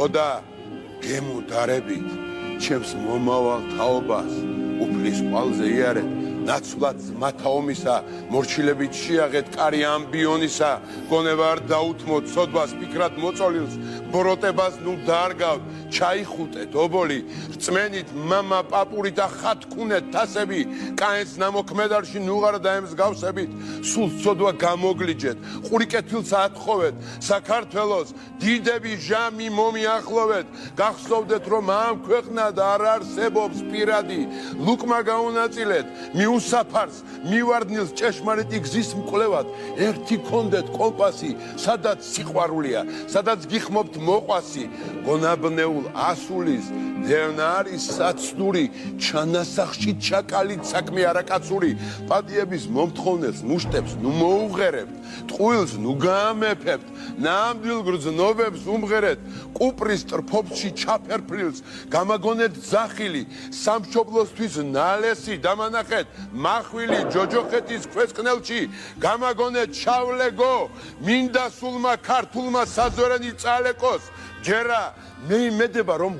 ხოდა გემუდარებით ჩემს მომავალ თაობას უფლის ყვალზე იარეთ ნაცვლად ზმათა ომისა მორჩილებით შეაღეთ კარი ამბიონისა გონება არ დაუთმოთ სოდვას ფიქრად მოწოლილს ბოროტებას ნუ დაარგავთ ჩაიხუტეთ ობოლი რწმენით მამა პაპური და ხათქუნეთ თასები კაენს ნამოქმედარში ნუღარ დაემსგავსებით სულ სოდვა გამოგლიჯეთ ყურიკეთილს ათხოვეთ საქართველოს დიდები ჟამი მომიახლოვეთ გახსოვდეთ რომ ამ ქვეყნად არ არსებობს პირადი ლუკმა გაუნაწილეთ მიუსაფარს მივარდნილს ჭეშმარიტი გზის მკვლევად ერთი კონდეთ კომპასი სადაც სიყვარულია სადაც გიხმობთ მოყვასი გონაბნეულ ასულის დევნა არის საცდური ჩანასახში ჩაკალით საქმე არაკაცური პატიების მომთხოვნელს მუშტებს ნუ მოუღერებთ ტყუილს ნუ გაამეფებთ ნამდვილ გრძნობებს უმღერეთ კუპრის ტრფობში ჩაფერფრილს გამაგონეთ ზახილი სამშობლოსთვის ნალესი დამანახეთ მახვილი ჯოჯოხეთის ქვესკნელში გამაგონეთ ჩავლეგო მინდა სულმა ქართულმა საძვერენი წალეკოს ჯერა მე იმედება რომ